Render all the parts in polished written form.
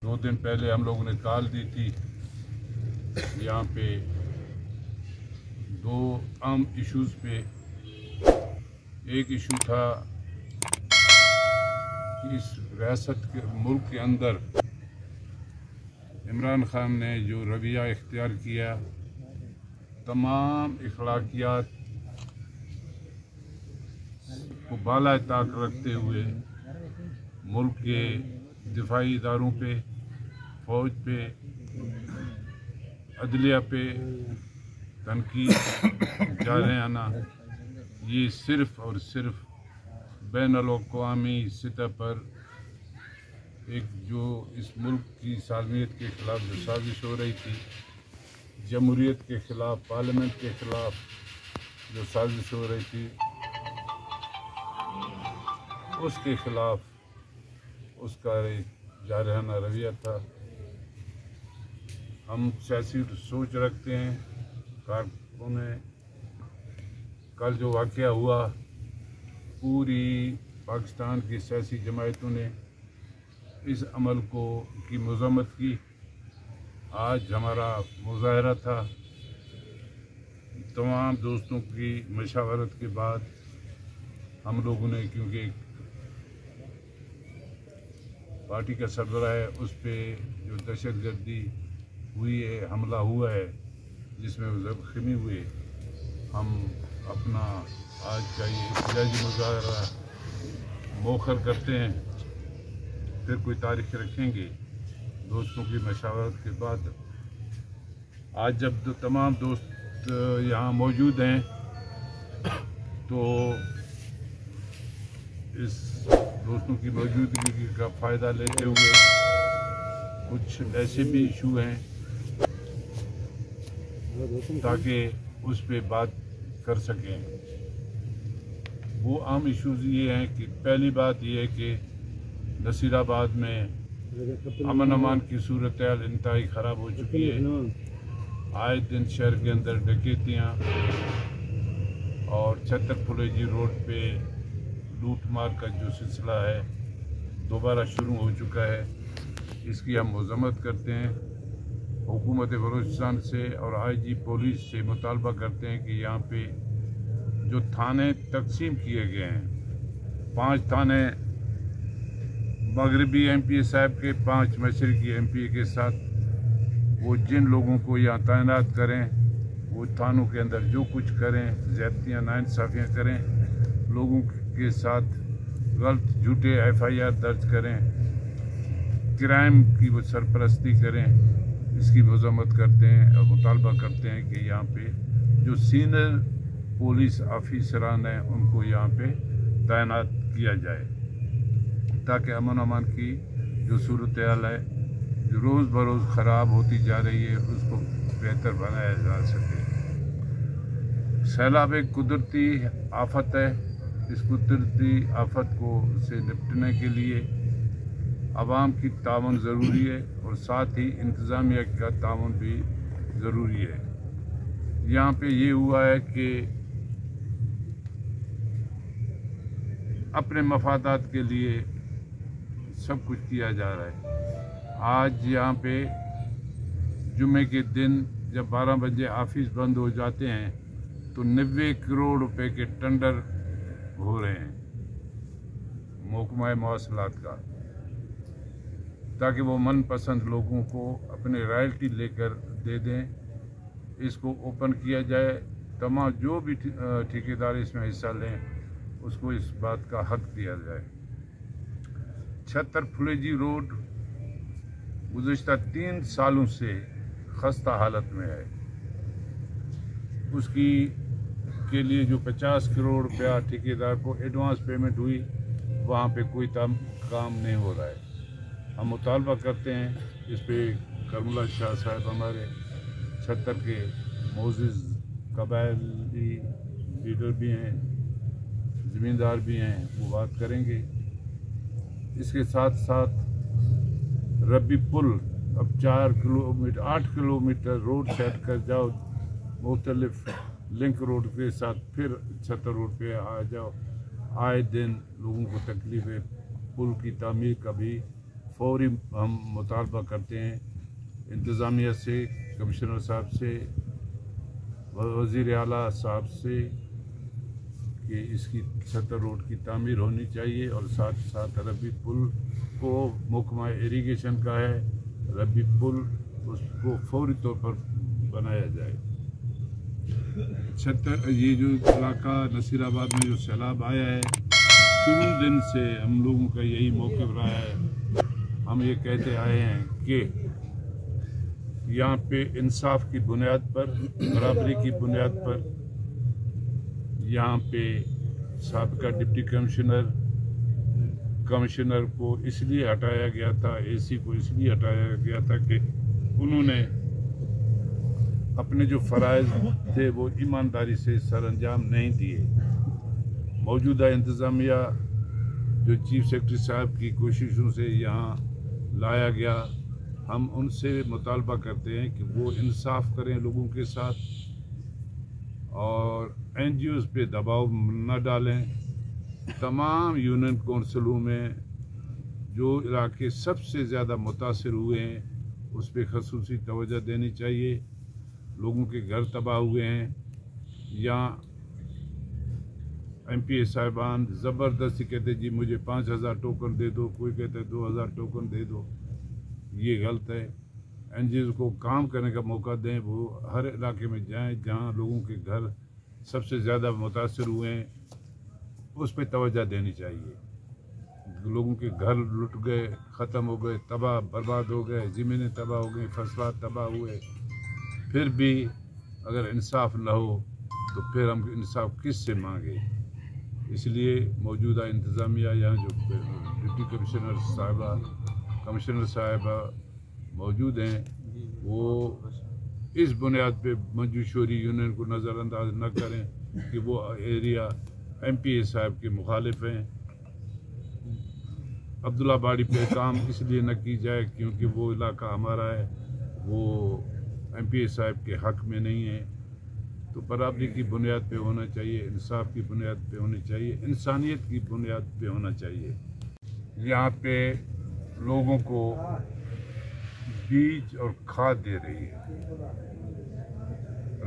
2 दिन पहले हम लोगों ने कॉल दी थी। यहाँ पे 2 अहम इश्यूज़ पे, एक इशू था इस रियासत के मुल्क के अंदर इमरान खान ने जो रवैया इख्तियार किया, तमाम अखलाकियात को बाला ताक रखते हुए मुल्क के दिफाई इदारों पे, फ़ौज पे, अदलिया पे तनकीद जारहाना, ये सिर्फ़ और सिर्फ बैनुल-अक़वामी सतह पर एक जो इस मुल्क की सालमियत के ख़िलाफ़ जो साजिश हो रही थी, जमहूरियत के ख़िलाफ़, पार्लियामेंट के ख़िलाफ़ जो साजिश हो रही थी, उसके ख़िलाफ़ उसका एक जारहाना रवैया था। हम सियासी सोच रखते हैं, कारकुनों ने कल जो वाक़या हुआ, पूरी पाकिस्तान की सियासी जमायतों ने इस अमल को की मज़म्मत की। आज हमारा मुज़ाहरा था, तमाम दोस्तों की मशावरत के बाद हम लोगों ने, क्योंकि पार्टी का सरबराह है, उस पर जो दहशतगर्दी हुई है, हमला हुआ है जिसमें ज़ख्मी हुए, हम अपना आज का ये एहतजाजी मुज़ाहरा मौखर करते हैं, फिर कोई तारीख रखेंगे दोस्तों की मशावरत के बाद। आज जब तमाम दोस्त यहाँ मौजूद हैं तो इस दोस्तों की मौजूदगी का फ़ायदा लेते हुए कुछ ऐसे भी इशू हैं ताकि उस पर बात कर सकें। वो आम इशूज़ ये हैं कि पहली बात ये है कि नसीराबाद में अमन अमान की सूरत हाल इंतहाई ख़राब हो चुकी है। आए दिन शहर के अंदर डकैतियाँ और छतर फुलेजी रोड पे लूट मार का जो सिलसिला है दोबारा शुरू हो चुका है। इसकी हम मज़म्मत करते हैं। हुकूमत बलूचिस्तान से और IG पुलिस से मुतालबा करते हैं कि यहाँ पे जो थाने तकसीम किए गए हैं, 5 थाने मगरबी MPA साहब के, 5 मशरकी MPA के साथ, वो जिन लोगों को यहाँ तैनात करें वो थानों के अंदर जो कुछ करें, ज़्यादतियाँ नाइंसाफ़ियाँ करें, लोगों के साथ गलत झूठे FIR दर्ज करें, क्राइम की वो सरपरस्ती करें, इसकी मज़म्मत करते हैं और मुतालबा करते हैं कि यहाँ पे जो सीनियर पुलिस ऑफिसरान हैं उनको यहाँ पे तैनात किया जाए ताकि अमन अमान की जो सूरत हाल है जो रोज़ बरोज़ ख़राब होती जा रही है उसको बेहतर बनाया जा सके। सैलाब एक कुदरती आफत है। इस कुदरती आफत को से निपटने के लिए आवाम की ताउन ज़रूरी है और साथ ही इंतज़ामिया का ताउन भी ज़रूरी है। यहाँ पे ये हुआ है कि अपने मफादात के लिए सब कुछ किया जा रहा है। आज यहाँ पे जुम्मे के दिन जब 12 बजे ऑफिस बंद हो जाते हैं तो 90 करोड़ रुपए के टेंडर हो रहे हैं महकमा मवासलात का, ताकि वो मनपसंद लोगों को अपने रॉयल्टी लेकर दे दें। इसको ओपन किया जाए, तमाम जो भी ठेकेदार इसमें हिस्सा लें उसको इस बात का हक दिया जाए। छतर फुलेजी रोड गुज़िश्ता 3 सालों से खस्ता हालत में है। उसकी के लिए जो 50 करोड़ रुपया ठेकेदार को एडवांस पेमेंट हुई, वहाँ पे कोई काम नहीं हो रहा है। हम मुतालबा करते हैं इस पे करमुल्ला शाह साहब हमारे छतर के मोअज़्ज़िज़ कबायली लीडर भी हैं, ज़मींदार भी हैं, वो बात करेंगे। इसके साथ साथ रबी पुल अब 8 किलोमीटर रोड सेट कर जाओ, मुख्तलिफ लिंक रोड के साथ फिर छतर रोड पे आ जाओ। आए दिन लोगों को तकलीफ है। पुल की तामीर का भी फौरी हम मुतालबा करते हैं इंतज़ामिया से, कमिश्नर साहब से, वज़ीर आला साहब से कि इसकी 70 रोड की तामीर होनी चाहिए और साथ साथ रबी पुल को महकमा इरीगेशन का है, रबी पुल उसको फौरी तौर पर बनाया जाए। 76 ये जो इलाका नसीराबाद में जो सैलाब आया है, शुरू दिन से हम लोगों का यही मौक़िफ़ रहा है। हम ये कहते आए हैं कि यहाँ पे इंसाफ की बुनियाद पर, बराबरी की बुनियाद पर यहाँ पे साबिका डिप्टी कमिश्नर को इसलिए हटाया गया था, एसी को इसलिए हटाया गया था कि उन्होंने अपने जो फ़राइज़ थे वो ईमानदारी से सरअंजाम नहीं दिए। मौजूदा इंतज़ामिया जो चीफ सेक्रेटरी साहब की कोशिशों से यहाँ लाया गया, हम उनसे मुतालबा करते हैं कि वो इंसाफ करें लोगों के साथ और NGOs पे दबाव न डालें। तमाम यूनियन कौंसलों में जो इलाके सबसे ज़्यादा मुतासिर हुए हैं उस पर ख़ुसूसी तवज्जो देनी चाहिए। लोगों के घर तबाह हुए हैं, यहाँ MPA साहिबान ज़बरदस्ती कहते जी मुझे 5000 टोकन दे दो, कोई कहता है 2000 टोकन दे दो। ये गलत है। NGOs को काम करने का मौका दें, वो हर इलाके में जाएं जहाँ लोगों के घर सबसे ज़्यादा मुतासिर हुए हैं, उस पर तवज्जो देनी चाहिए। लोगों के घर लुट गए, ख़त्म हो गए, तबाह बर्बाद हो गए, ज़मीनें तबाह हो गई, फसलात तबाह हुए, फिर भी अगर इंसाफ न हो तो फिर हम इंसाफ किस से मांगे। इसलिए मौजूदा इंतज़ामिया यहाँ जो डिप्टी कमिश्नर साहिबा मौजूद हैं, वो इस बुनियाद पे मंजूशोरी यूनियन को नज़रअंदाज न करें कि वो एरिया MPA साहब के मुखालिफ हैं। अब्दुल्ला बाड़ी पे काम इसलिए न की जाए क्योंकि वो इलाका हमारा है, वो MPA साहब के हक़ में नहीं है। तो बराबरी की बुनियाद पे होना चाहिए, इंसाफ की बुनियाद पे होनी चाहिए, इंसानियत की बुनियाद पे होना चाहिए। यहाँ पे लोगों को बीज और खाद दे रही है।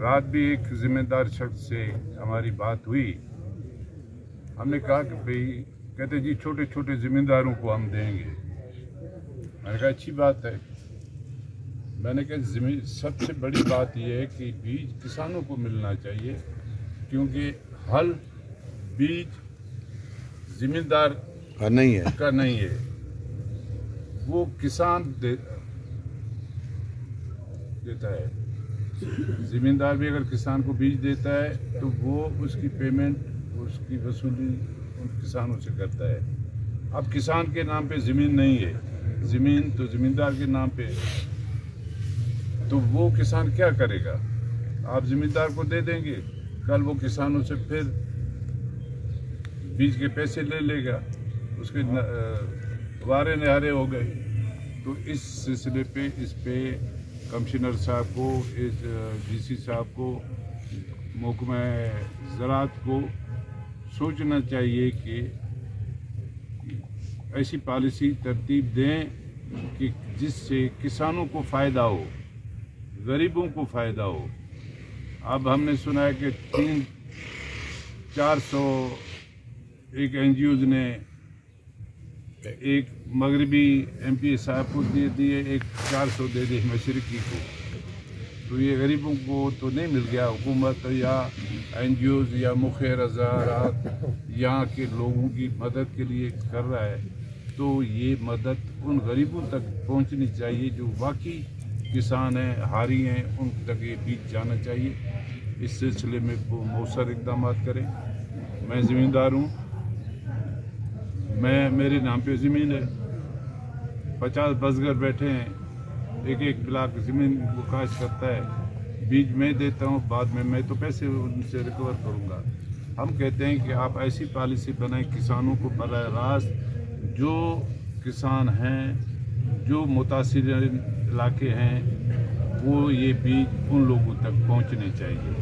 रात भी एक ज़िम्मेदार शख्स से हमारी बात हुई, हमने कहा कि भाई, कहते जी छोटे छोटे ज़िम्मेदारों को हम देंगे। मैंने कहा अच्छी बात है। मैंने कहा सबसे बड़ी बात यह है कि बीज किसानों को मिलना चाहिए, क्योंकि हल बीज ज़िम्मेदार का नहीं है, वो किसान देता है। ज़िम्मेदार भी अगर किसान को बीज देता है तो वो उसकी पेमेंट, उसकी वसूली उन किसानों से करता है। अब किसान के नाम पे ज़मीन नहीं है, ज़मीन तो ज़मींदार के नाम पे, तो वो किसान क्या करेगा? आप ज़मींदार को दे देंगे, कल वो किसानों से फिर बीज के पैसे ले लेगा, उसके वारे नहारे हो गए। तो इस सिलसिले पे इस पे कमिश्नर साहब को, इस DC साहब को, महकमा ज़राअत को सोचना चाहिए कि ऐसी पॉलिसी तरतीब दें कि जिससे किसानों को फ़ायदा हो, गरीबों को फ़ायदा हो। अब हमने सुना है कि 300-400 एक NGOs ने एक मगरबी MPA साहब को दे दिए, एक 400 दे दिए मशरकी को। तो ये गरीबों को तो नहीं मिल गया, हुकूमत या NGOs या मुखिर हज़ारात यहाँ के लोगों की मदद के लिए कर रहा है। तो ये मदद उन गरीबों तक पहुँचनी चाहिए जो वाकई किसान हैं, हारी हैं, उन तक ये बीज जाना चाहिए। इस सिलसिले में वो मौसर इक़दाम करें। मैं ज़मींदार हूँ, मेरे नाम पे ज़मीन है, 50 बसगर बैठे हैं, एक ब्लाक ज़मीन वो काश करता है, बीज मैं देता हूँ, बाद में मैं तो पैसे उनसे रिकवर करूँगा। हम कहते हैं कि आप ऐसी पॉलिसी बनाएं किसानों को बराह रास्त, जो किसान हैं, जो मुतासिर इलाके हैं, वो ये बीज उन लोगों तक पहुँचने चाहिए।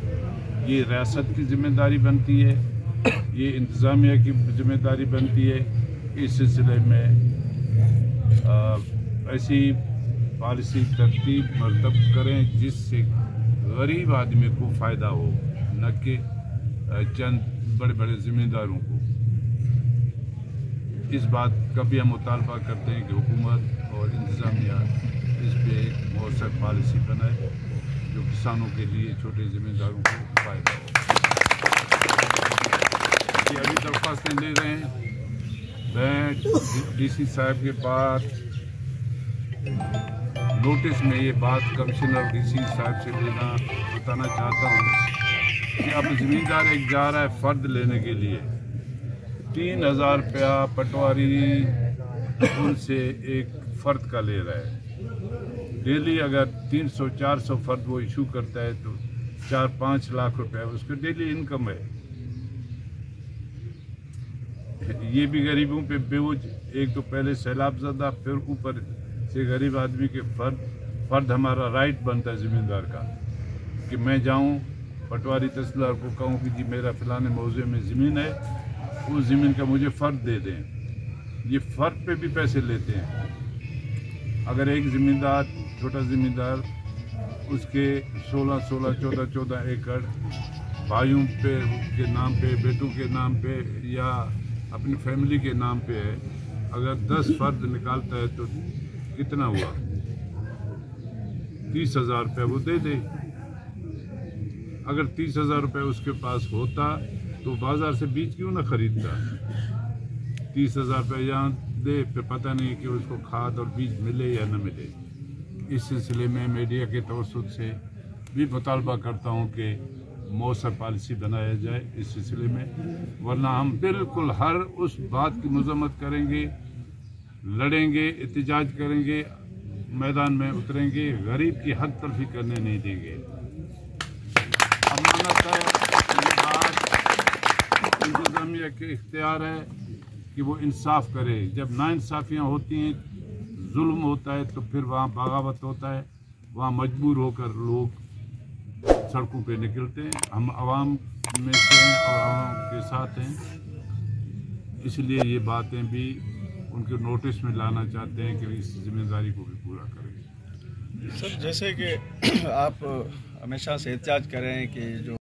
ये रियासत की ज़िम्मेदारी बनती है, ये इंतज़ामिया की ज़िम्मेदारी बनती है। इस सिलसिले में ऐसी पॉलिसी तरतीब मरतब करें जिससे गरीब आदमी को फ़ायदा हो, न कि चंद बड़े बड़े ज़िम्मेदारों को। इस बात का भी हम मुतालबा करते हैं कि हुकूमत और इंतज़ामिया इस पर एक मौसर पॉलिसी बनाए जो किसानों के लिए, छोटे ज़िम्मेदारों को फ़ायदा हो। ये अभी दरख्वास्तें ले रहे हैं। मैं डीसी साहब के पास नोटिस में ये बात कमिश्नर डीसी साहब से बताना चाहता हूँ कि अब ज़मींदार एक जा रहा है फ़र्द लेने के लिए, 3000 रुपया पटवारी उनसे एक फ़र्द का ले रहा है। डेली अगर 300-400 फ़र्द वो इशू करता है तो 4-5 लाख रुपए उसकी डेली इनकम है। ये भी गरीबों पे बोझ, एक तो पहले सैलाब ज़दा, फिर ऊपर से गरीब आदमी के फ़र्द हमारा राइट बनता है ज़मींदार का कि मैं जाऊं पटवारी तहसीलदार को कहूं कि जी मेरा फ़लाने मौज़े में ज़मीन है, उस ज़मीन का मुझे फ़र्द दे दें। ये फ़र्द पे भी पैसे लेते हैं। अगर एक ज़मींदार, छोटा ज़मींदार, उसके 16-16, 14-14 एकड़ भाइयों के नाम पे, बेटों के नाम पे या अपनी फैमिली के नाम पे है, अगर 10 फ़र्द निकालता है तो कितना हुआ? 30,000 रुपये वो दे दे। अगर 30,000 रुपये उसके पास होता तो बाज़ार से बीज क्यों ना खरीदता? 30,000 रुपये यहाँ दे, फिर पता नहीं कि उसको खाद और बीज मिले या न मिले। इस सिलसिले में मीडिया के तवस्सुत से भी मुतालबा करता हूँ कि मौसर पॉलिसी बनाया जाए इस सिलसिले में, वरना हम बिल्कुल हर उस बात की मजम्मत करेंगे, लड़ेंगे, एहतजाज करेंगे, मैदान में उतरेंगे, गरीब की हक तलफी करने नहीं देंगे। अमानत है, ये बात इंतज़ामिया के इख्तियार है कि वो इंसाफ करे। जब नाइंसाफ़ियाँ होती हैं, जुल्म होता है, तो फिर वहाँ बगावत होता है, वहाँ मजबूर होकर लोग सड़कों पे निकलते हैं। हम आवाम में से हैं और आवाम के साथ हैं, इसलिए ये बातें भी उनके नोटिस में लाना चाहते हैं कि इस जिम्मेदारी को भी पूरा करें। सर, जैसे कि आप हमेशा से एहतजाज कर रहे हैं कि जो